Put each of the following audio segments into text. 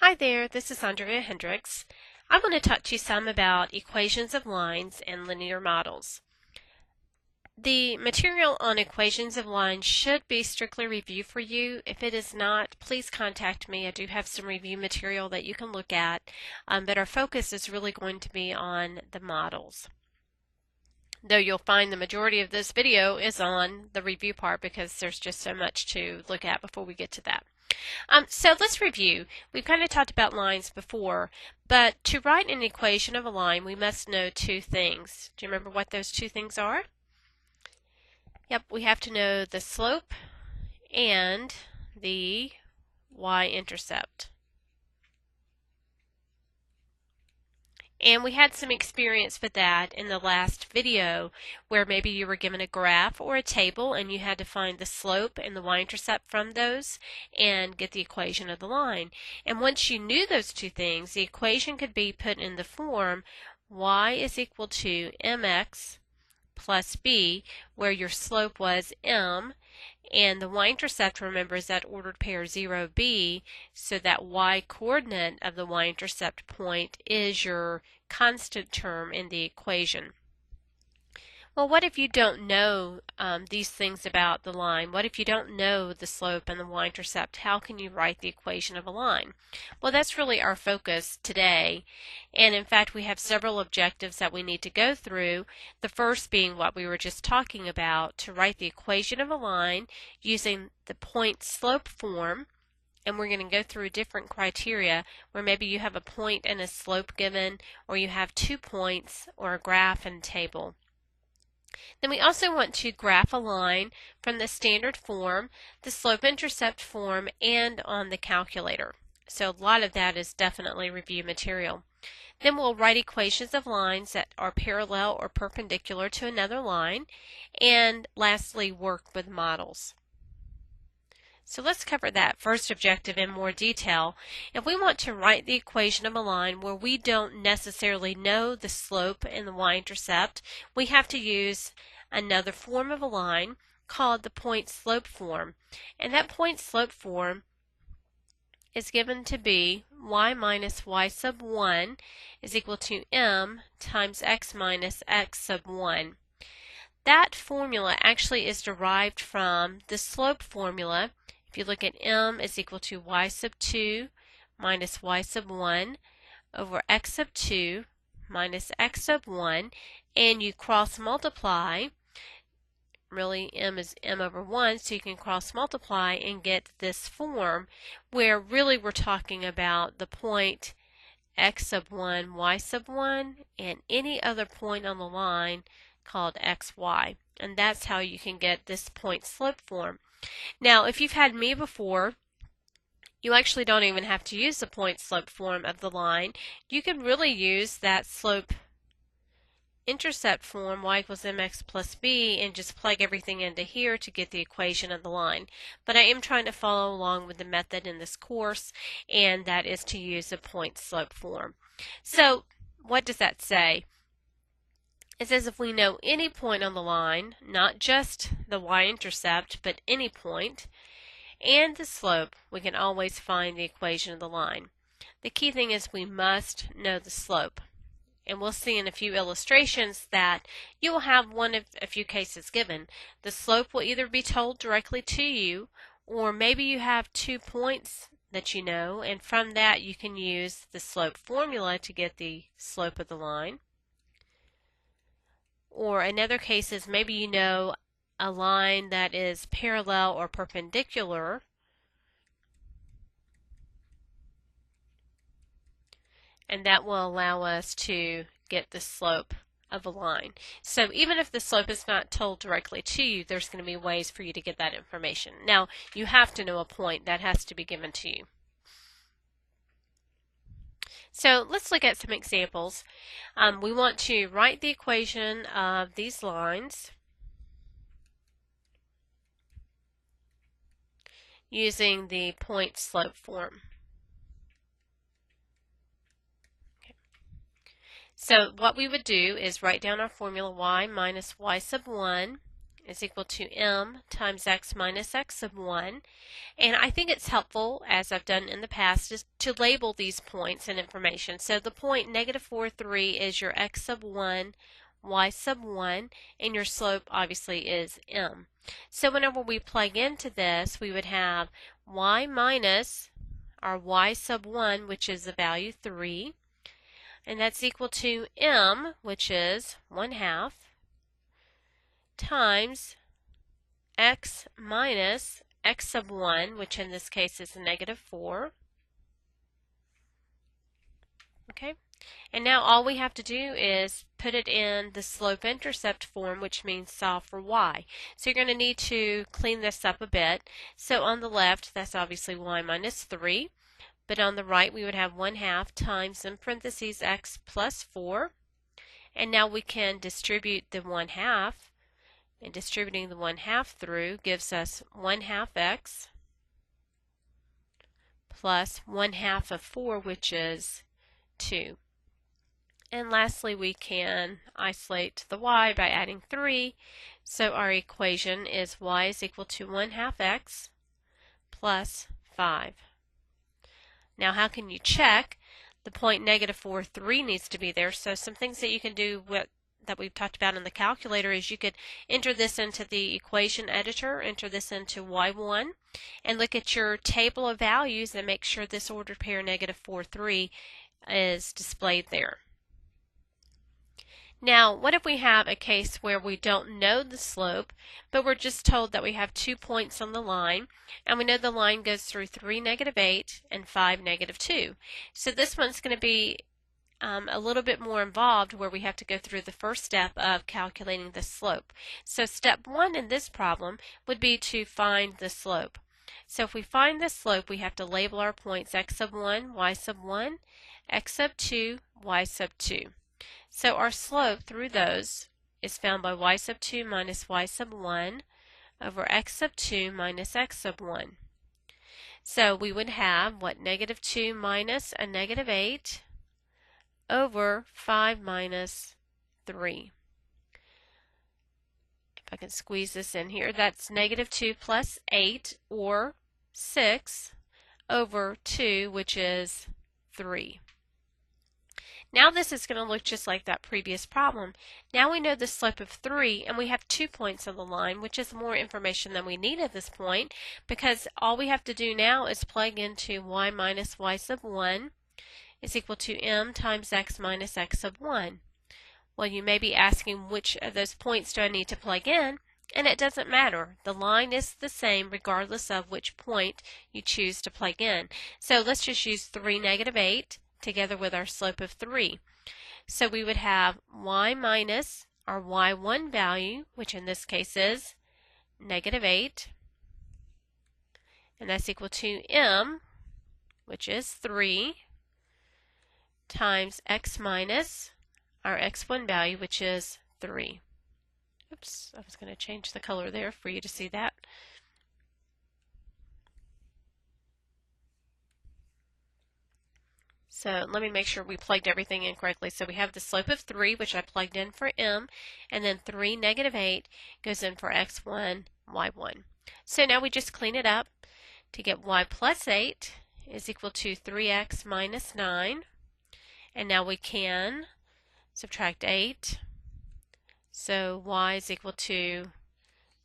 Hi there, this is Andrea Hendricks. I want to talk to you some about equations of lines and linear models. The material on equations of lines should be strictly review for you. If it is not, please contact me. I do have some review material that you can look at, but our focus is really going to be on the models. Though you'll find the majority of this video is on the review part because there's just so much to look at before we get to that. So let's review. We've kind of talked about lines before, but to write an equation of a line, we must know two things. Do you remember what those two things are? Yep, we have to know the slope and the y-intercept. And we had some experience with that in the last video where maybe you were given a graph or a table and you had to find the slope and the y-intercept from those and get the equation of the line. And once you knew those two things, the equation could be put in the form y is equal to mx plus b, where your slope was m, and the y-intercept, remember, is that ordered pair 0b, so that y-coordinate of the y-intercept point is your constant term in the equation. Well, what if you don't know these things about the line? What if you don't know the slope and the y-intercept? How can you write the equation of a line? Well, that's really our focus today. And in fact, we have several objectives that we need to go through. The first being what we were just talking about, to write the equation of a line using the point-slope form. And we're going to go through different criteria where maybe you have a point and a slope given, or you have 2 points, or a graph and table. Then we also want to graph a line from the standard form, the slope-intercept form, and on the calculator. So a lot of that is definitely review material. Then we'll write equations of lines that are parallel or perpendicular to another line. And lastly, work with models. So let's cover that first objective in more detail. If we want to write the equation of a line where we don't necessarily know the slope and the y-intercept, we have to use another form of a line called the point-slope form. And that point-slope form is given to be y minus y sub 1 is equal to m times x minus x sub 1. That formula actually is derived from the slope formula. If you look at m is equal to y sub 2 minus y sub 1 over x sub 2 minus x sub 1, and you cross multiply. Really, m is m over 1, so you can cross multiply and get this form where really we're talking about the point x sub 1, y sub 1, and any other point on the line called xy. And that's how you can get this point-slope form. Now, if you've had me before, you actually don't even have to use the point-slope form of the line. You can really use that slope-intercept form, y equals mx plus b, and just plug everything into here to get the equation of the line. But I am trying to follow along with the method in this course, and that is to use the point-slope form. So, what does that say? It says if we know any point on the line, not just the y-intercept, but any point, and the slope, we can always find the equation of the line. The key thing is we must know the slope. And we'll see in a few illustrations that you will have one of a few cases given. The slope will either be told directly to you, or maybe you have 2 points that you know, and from that you can use the slope formula to get the slope of the line. Or another case is maybe you know a line that is parallel or perpendicular, and that will allow us to get the slope of a line. So even if the slope is not told directly to you, there's going to be ways for you to get that information. Now, you have to know a point that has to be given to you. So let's look at some examples. We want to write the equation of these lines using the point-slope form. Okay. So what we would do is write down our formula y minus y sub 1 is equal to m times x minus x sub 1. And I think it's helpful, as I've done in the past, is to label these points and information. So the point negative 4, 3 is your x sub 1, y sub 1, and your slope obviously is m. So whenever we plug into this, we would have y minus our y sub 1, which is the value 3, and that's equal to m, which is 1/2, times x minus x sub 1, which in this case is negative 4. Okay, and now all we have to do is put it in the slope-intercept form, which means solve for y. So you're going to need to clean this up a bit. So on the left, that's obviously y minus 3. But on the right, we would have 1/2 times, in parentheses, x plus 4. And now we can distribute the 1/2. And distributing the 1/2 through gives us 1/2 x plus 1/2 of 4, which is 2. And lastly, we can isolate the y by adding 3. So our equation is y is equal to 1/2 x plus 5. Now how can you check? The point negative 4, 3 needs to be there. So some things that you can do that we've talked about in the calculator is you could enter this into the equation editor, enter this into y1, and look at your table of values and make sure this ordered pair negative 4, 3 is displayed there. Now, what if we have a case where we don't know the slope, but we're just told that we have 2 points on the line, and we know the line goes through 3, negative 8, and 5, negative 2. So this one's going to be a little bit more involved, where we have to go through the first step of calculating the slope. So step 1 in this problem would be to find the slope. So if we find the slope, we have to label our points x sub 1, y sub 1, x sub 2, y sub 2. So our slope through those is found by y sub 2 minus y sub 1 over x sub 2 minus x sub 1. So we would have, what, negative 2 minus a negative 8 over 5 minus 3. If I can squeeze this in here, that's negative 2 plus 8, or 6, over 2, which is 3. Now this is going to look just like that previous problem. Now we know the slope of 3, and we have 2 points on the line, which is more information than we need at this point, because all we have to do now is plug into y minus y sub 1 is equal to m times x minus x sub 1. Well, you may be asking, which of those points do I need to plug in? And it doesn't matter. The line is the same regardless of which point you choose to plug in. So let's just use 3, negative 8 together with our slope of 3. So we would have y minus our y1 value, which in this case is negative 8, and that's equal to m, which is 3, times x minus our x1 value, which is 3. Oops, I was going to change the color there for you to see that. So let me make sure we plugged everything in correctly. So we have the slope of 3, which I plugged in for m, and then 3, negative 8 goes in for x1, y1. So now we just clean it up to get y plus 8 is equal to 3x minus 9. And now we can subtract 8. So y is equal to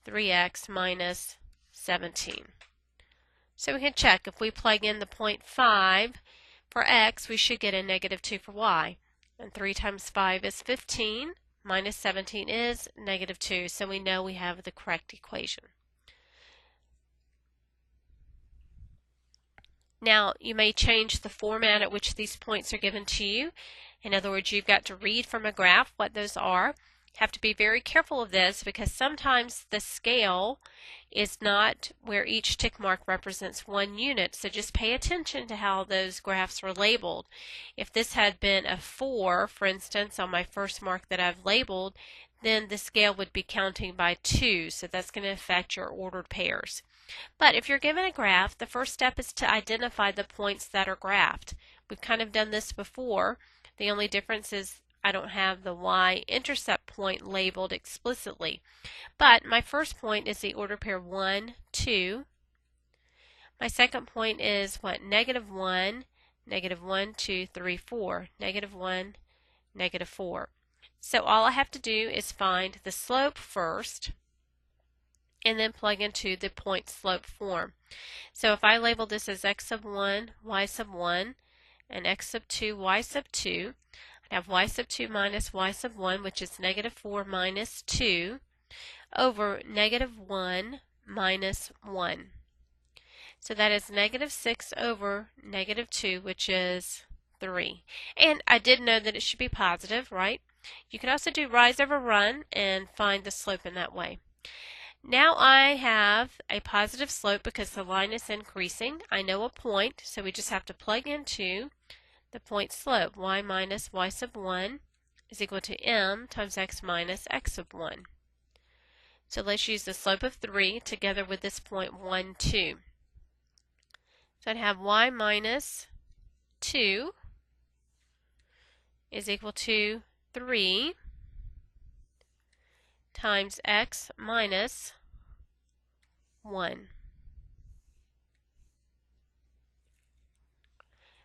3x minus 17. So we can check. If we plug in the point 5, for x, we should get a negative 2 for y. And 3 times 5 is 15, minus 17 is negative 2, so we know we have the correct equation. Now, you may change the format at which these points are given to you. In other words, you've got to read from a graph what those are. You have to be very careful of this, because sometimes the scale is not where each tick mark represents 1 unit. So just pay attention to how those graphs are labeled. If this had been a 4, for instance, on my first mark that I've labeled, then the scale would be counting by 2. So that's going to affect your ordered pairs. But if you're given a graph, the first step is to identify the points that are graphed. We've kind of done this before. The only difference is I don't have the y-intercept point labeled explicitly. But my first point is the order pair 1, 2. My second point is what? Negative 1, negative 1, 2, 3, 4. Negative 1, negative 4. So all I have to do is find the slope first and then plug into the point slope form. So if I label this as x sub 1, y sub 1, and x sub 2, y sub 2, I have y sub 2 minus y sub 1, which is negative 4 minus 2, over negative 1 minus 1. So that is negative 6 over negative 2, which is 3. And I did know that it should be positive, right? You could also do rise over run and find the slope in that way. Now I have a positive slope because the line is increasing. I know a point, so we just have to plug into the point slope. Y minus y sub 1 is equal to m times x minus x sub 1. So let's use the slope of 3 together with this point 1, 2. So I'd have y minus 2 is equal to 3 times x minus 1.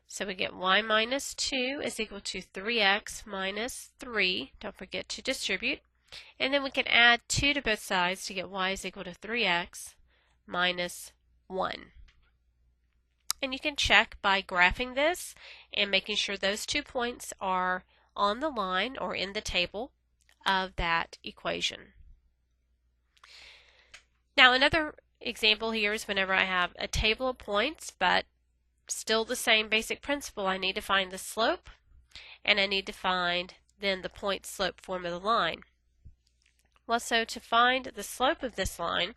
So we get y minus 2 is equal to 3x minus 3. Don't forget to distribute. And then we can add 2 to both sides to get y is equal to 3x minus 1. And you can check by graphing this and making sure those 2 points are on the line or in the table of that equation. Now another example here is whenever I have a table of points, but still the same basic principle. I need to find the slope and I need to find then the point slope form of the line. Well, so to find the slope of this line,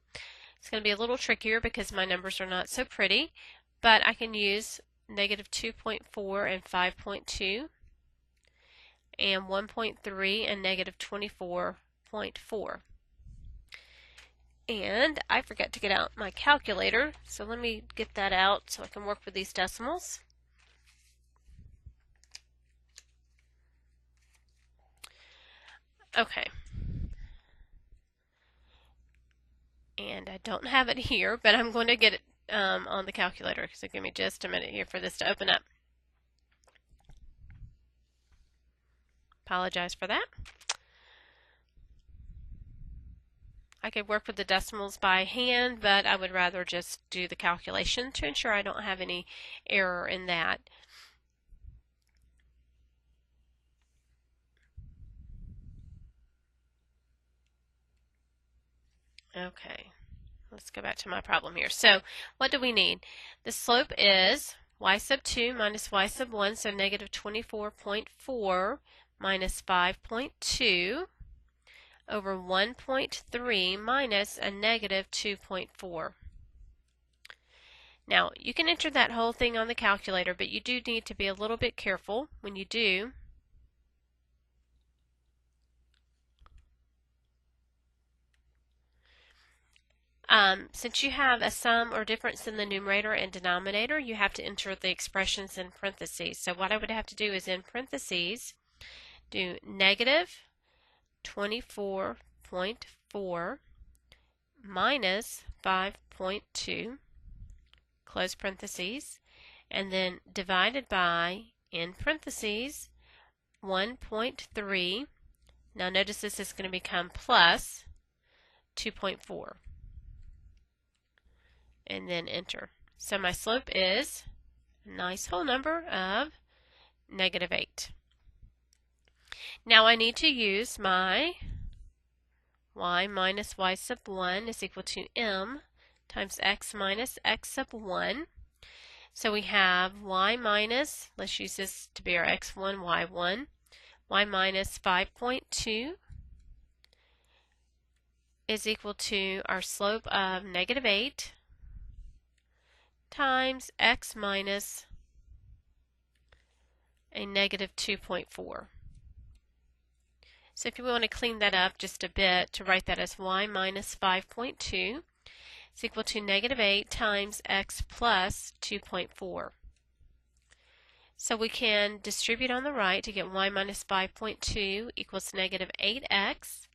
it's going to be a little trickier because my numbers are not so pretty, but I can use negative 2.4 and 5.2 and 1.3 and negative 24.4. And I forgot to get out my calculator, so let me get that out so I can work with these decimals. Okay. And I don't have it here, but I'm going to get it on the calculator, so give me just a minute here for this to open up. Apologize for that. I could work with the decimals by hand, but I would rather just do the calculation to ensure I don't have any error in that. Okay, let's go back to my problem here. So what do we need? The slope is y sub 2 minus y sub 1, so negative 24.4 minus 5.2 over 1.3 minus a negative 2.4. Now, you can enter that whole thing on the calculator, but you do need to be a little bit careful when you do. Since you have a sum or difference in the numerator and denominator, you have to enter the expressions in parentheses. So what I would have to do is in parentheses, do negative 24.4 minus 5.2, close parentheses, and then divided by, in parentheses, 1.3. Now notice this is going to become plus 2.4. And then enter. So my slope is a nice whole number of negative 8. Now I need to use my y minus y sub 1 is equal to m times x minus x sub 1. So we have y minus, let's use this to be our x1, y1, y minus 5.2 is equal to our slope of negative 8 times x minus a negative 2.4. So if you want to clean that up just a bit, to write that as y minus 5.2 is equal to negative 8 times x plus 2.4. So we can distribute on the right to get y minus 5.2 equals negative 8x.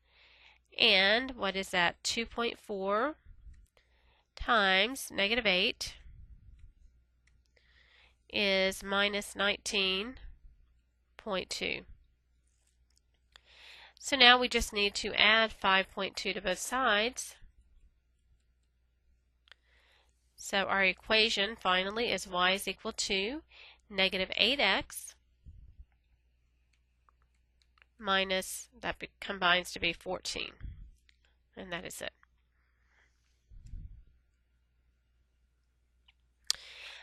And what is that? 2.4 times negative 8 is minus 19.2. So now we just need to add 5.2 to both sides. So our equation finally is y is equal to negative 8x minus, that combines to be 14. And that is it.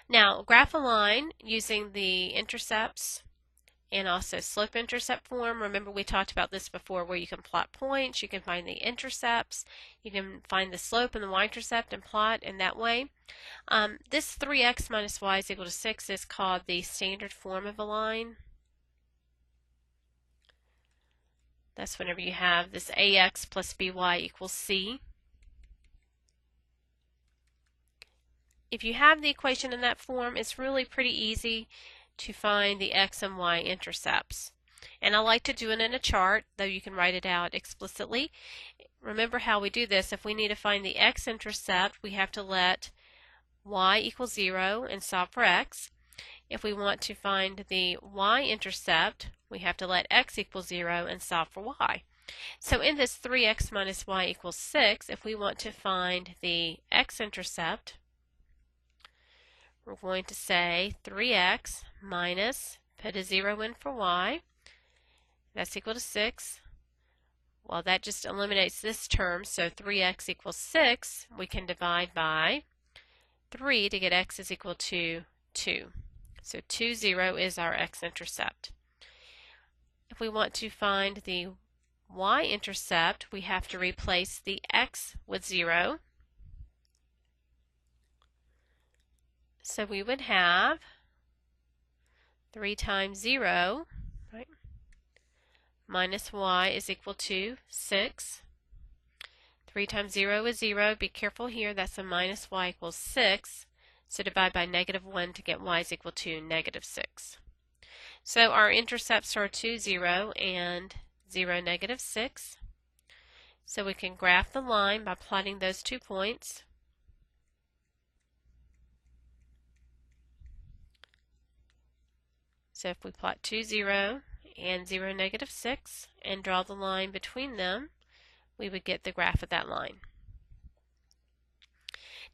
Now, graph a line using the intercepts and also slope-intercept form. Remember, we talked about this before, where you can plot points, you can find the intercepts, you can find the slope and the y-intercept and plot in that way. This 3x minus y is equal to 6 is called the standard form of a line. That's whenever you have this ax plus by equals c. If you have the equation in that form, it's really pretty easy to find the x and y intercepts. And I like to do it in a chart, though you can write it out explicitly. Remember how we do this. If we need to find the x-intercept, we have to let y equal 0 and solve for x. If we want to find the y-intercept, we have to let x equal 0 and solve for y. So in this 3x minus y equals 6, if we want to find the x-intercept, we're going to say 3x minus, put a 0 in for y, that's equal to 6. Well, that just eliminates this term, so 3x equals 6. We can divide by 3 to get x is equal to 2. So 2, 0 is our x-intercept. If we want to find the y-intercept, we have to replace the x with 0. So we would have 3 times 0, right, minus y is equal to 6. 3 times 0 is 0. Be careful here, that's a minus y equals 6. So divide by negative 1 to get y is equal to negative 6. So our intercepts are 2, 0, and 0, negative 6. So we can graph the line by plotting those 2 points. So if we plot 2, 0 and 0, negative 6 and draw the line between them, we would get the graph of that line.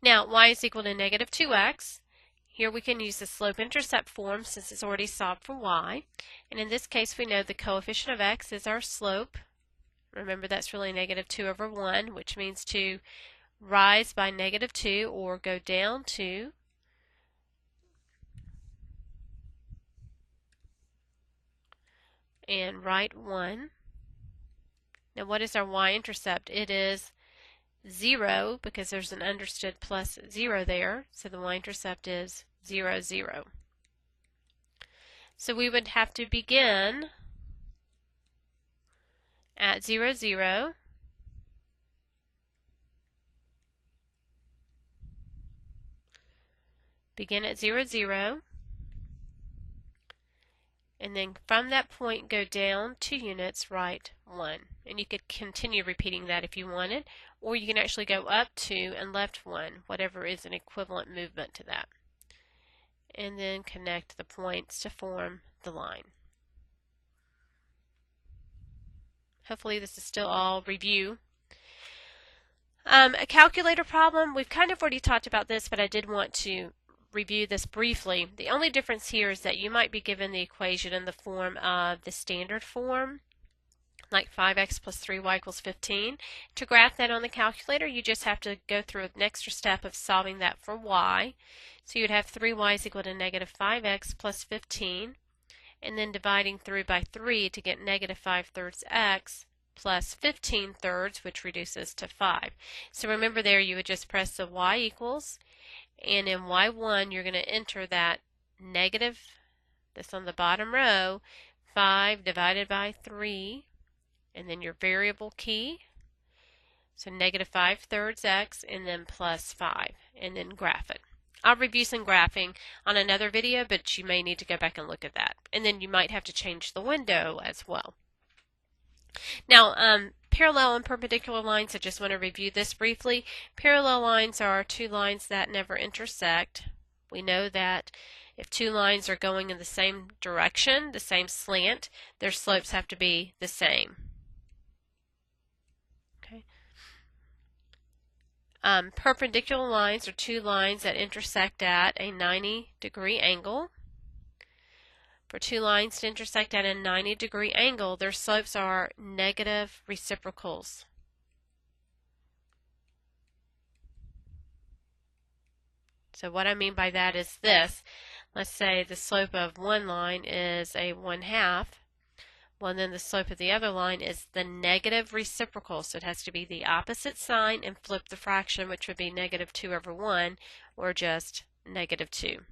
Now, y is equal to negative 2x. Here we can use the slope-intercept form since it's already solved for y. And in this case, we know the coefficient of x is our slope. Remember, that's really negative 2 over 1, which means to rise by negative 2 or go down 2. And write 1. Now what is our y-intercept? It is 0 because there's an understood plus 0 there, so the y-intercept is 0, 0. So we would have to begin at 0, 0. Begin at 0, 0. And then from that point go down 2 units, write 1. And you could continue repeating that if you wanted, or you can actually go up 2 and left 1, whatever is an equivalent movement to that. And then connect the points to form the line. Hopefully this is still all review. A calculator problem, we've kind of already talked about this, but I did want to review this briefly. The only difference here is that you might be given the equation in the form of the standard form, like 5x plus 3y equals 15. To graph that on the calculator, you just have to go through an extra step of solving that for y. So you would have 3y is equal to negative 5x plus 15, and then dividing through by 3 to get negative 5/3 x plus 15/3, which reduces to 5. So remember there, you would just press the y equals, and in y1 you're going to enter that negative, that's on the bottom row, 5 divided by 3, and then your variable key, so negative 5/3 x, and then plus 5, and then graph it. I'll review some graphing on another video, but you may need to go back and look at that. And then you might have to change the window as well. Now, parallel and perpendicular lines, I just want to review this briefly. Parallel lines are two lines that never intersect. We know that if two lines are going in the same direction, the same slant, their slopes have to be the same. Okay. Perpendicular lines are two lines that intersect at a 90-degree angle. For two lines to intersect at a 90-degree angle, their slopes are negative reciprocals. So what I mean by that is this. Let's say the slope of one line is a 1/2. Well, then the slope of the other line is the negative reciprocal. So it has to be the opposite sign and flip the fraction, which would be -2/1, or just -2.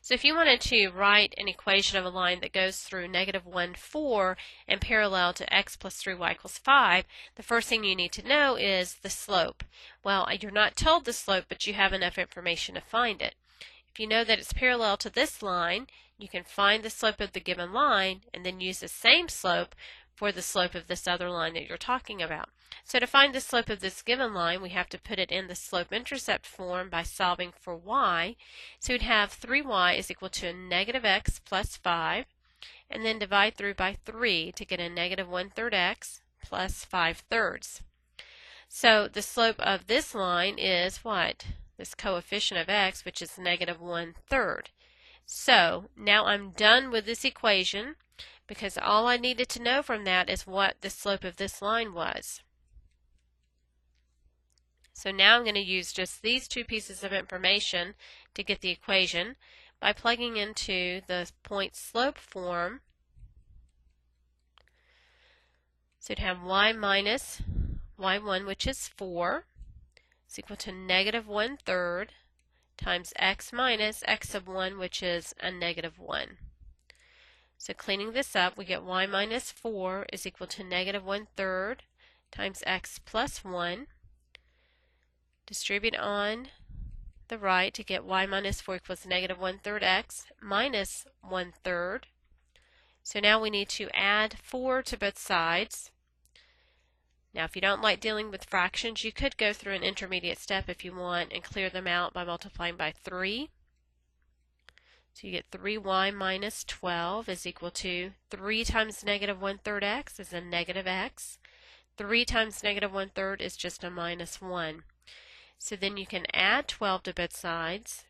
So if you wanted to write an equation of a line that goes through -1, 4 and parallel to x plus 3y = 5, the first thing you need to know is the slope. Well, you're not told the slope, but you have enough information to find it. If you know that it's parallel to this line, you can find the slope of the given line and then use the same slope for the slope of this other line that you're talking about. So to find the slope of this given line, we have to put it in the slope-intercept form by solving for y. So we'd have 3y is equal to a -x plus 5, and then divide through by 3 to get a -1/3 x plus 5/3. So the slope of this line is what? This coefficient of x, which is -1/3. So now I'm done with this equation, because all I needed to know from that is what the slope of this line was. So now I'm going to use just these two pieces of information to get the equation by plugging into the point slope form. So you'd have y minus y1, which is 4, is equal to -1/3 times x minus x sub 1, which is a -1. So cleaning this up, we get y minus 4 is equal to -1/3 times x plus 1. Distribute on the right to get y minus 4 equals -1/3 x minus 1/3. So now we need to add 4 to both sides. Now if you don't like dealing with fractions, you could go through an intermediate step if you want and clear them out by multiplying by 3. So you get 3y minus 12 is equal to 3 times -1/3 x is a -x. 3 times -1/3 is just a -1. So then you can add 12 to both sides.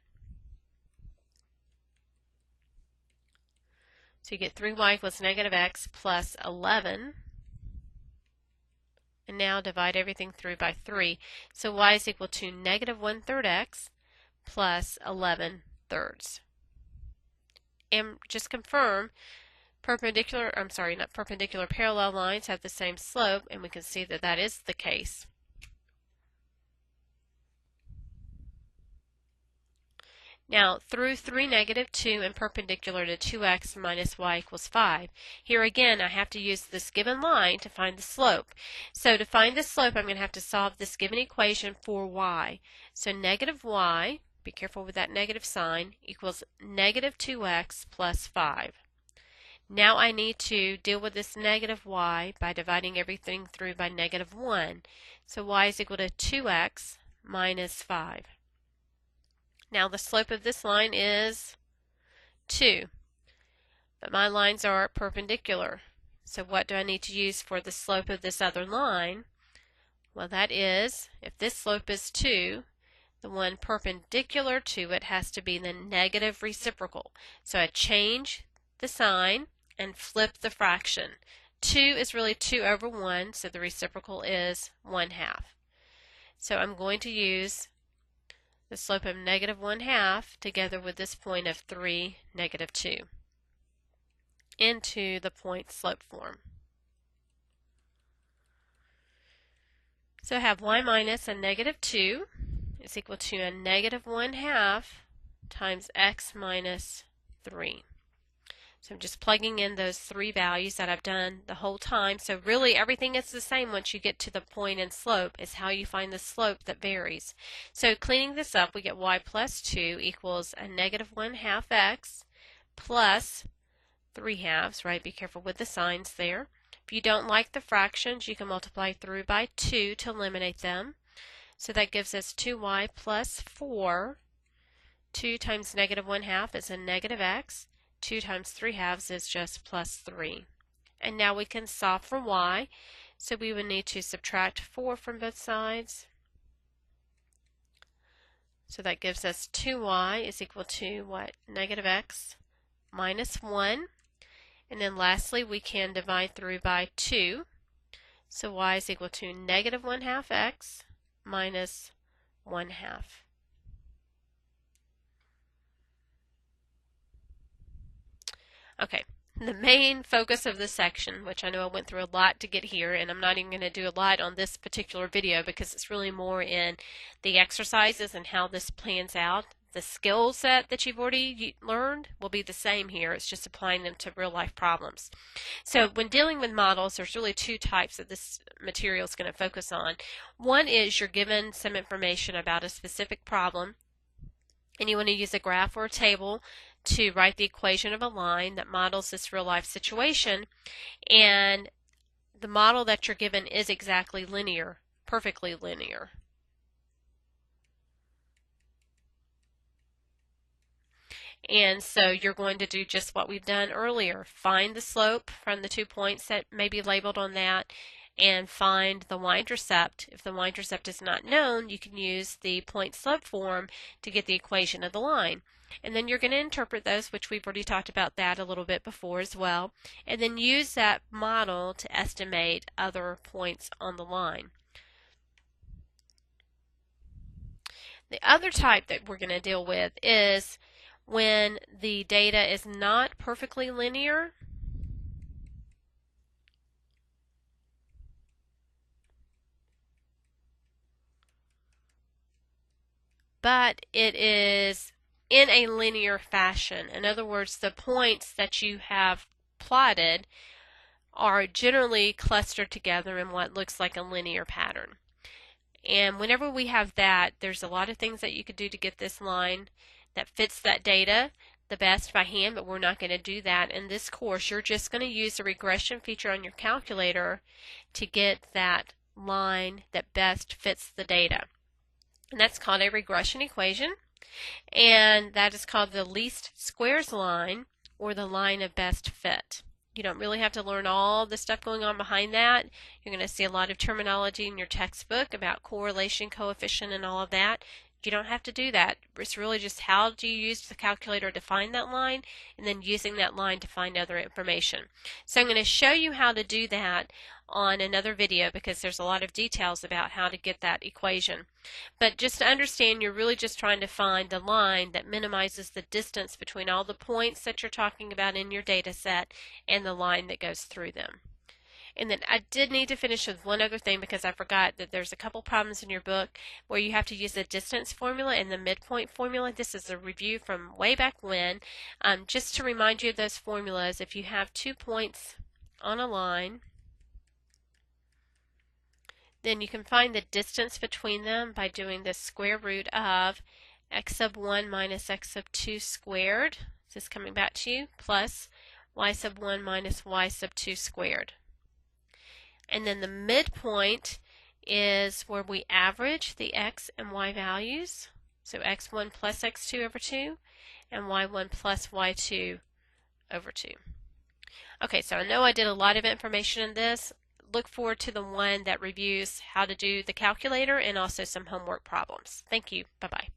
So you get 3y equals -x plus 11. And now divide everything through by 3. So y is equal to -1/3 x plus 11/3. And just confirm, parallel lines have the same slope, and we can see that that is the case. Now, through 3, -2, and perpendicular to 2x minus y = 5. Here again, I have to use this given line to find the slope. So to find the slope, I'm going to have to solve this given equation for y. So -y, be careful with that negative sign, equals -2x plus 5. Now I need to deal with this -y by dividing everything through by -1. So y is equal to 2x minus 5. Now the slope of this line is 2, but my lines are perpendicular. So what do I need to use for the slope of this other line? Well, that is, if this slope is 2, the one perpendicular to it has to be the negative reciprocal. So I change the sign and flip the fraction. 2 is really 2/1, so the reciprocal is 1/2. So I'm going to use the slope of -1/2 together with this point of 3, -2 into the point slope form. So I have y minus a -2 is equal to a -1/2 times x minus 3. So I'm just plugging in those three values that I've done the whole time. So really everything is the same once you get to the point and slope. It's how you find the slope that varies. So cleaning this up, we get y plus 2 equals a negative 1/2 x plus 3/2, right? Be careful with the signs there. If you don't like the fractions, you can multiply through by 2 to eliminate them. So that gives us 2y plus 4. 2 times negative 1/2 is a negative x. 2 times 3/2 is just plus 3. And now we can solve for y. So we would need to subtract 4 from both sides. So that gives us 2y is equal to what? Negative x minus 1. And then lastly, we can divide through by 2. So y is equal to negative 1/2 x minus 1/2. Okay, the main focus of this section, which I know I went through a lot to get here, and I'm not even going to do a lot on this particular video because it's really more in the exercises and how this plans out. The skill set that you've already learned will be the same here. It's just applying them to real life problems. So when dealing with models, there's really two types that this material is going to focus on. One is you're given some information about a specific problem, and you want to use a graph or a table to write the equation of a line that models this real life situation, and the model that you're given is exactly linear, perfectly linear. And so you're going to do just what we've done earlier. Find the slope from the 2 points that may be labeled on that, and find the y-intercept. If the y-intercept is not known, you can use the point-slope form to get the equation of the line. And then you're going to interpret those, which we've already talked about that a little bit before as well, and then use that model to estimate other points on the line. The other type that we're going to deal with is when the data is not perfectly linear, but it is in a linear fashion. In other words, the points that you have plotted are generally clustered together in what looks like a linear pattern. And whenever we have that, there's a lot of things that you could do to get this line that fits that data the best by hand, but we're not going to do that in this course. You're just going to use the regression feature on your calculator to get that line that best fits the data. And that's called a regression equation, and that is called the least squares line, or the line of best fit. You don't really have to learn all the stuff going on behind that. You're going to see a lot of terminology in your textbook about correlation, coefficient, and all of that. You don't have to do that. It's really just how do you use the calculator to find that line, and then using that line to find other information. So I'm going to show you how to do that on another video because there's a lot of details about how to get that equation. But just to understand, you're really just trying to find the line that minimizes the distance between all the points that you're talking about in your data set and the line that goes through them. And then I did need to finish with one other thing because I forgot that there's a couple problems in your book where you have to use the distance formula and the midpoint formula. This is a review from way back when. Just to remind you of those formulas, if you have 2 points on a line, then you can find the distance between them by doing the square root of x sub 1 minus x sub 2 squared. This is coming back to you, plus y sub 1 minus y sub 2 squared. And then the midpoint is where we average the x and y values. So x1 plus x2 over 2 and y1 plus y2 over 2. Okay, so I know I did a lot of information in this. Look forward to the one that reviews how to do the calculator and also some homework problems. Thank you. Bye-bye.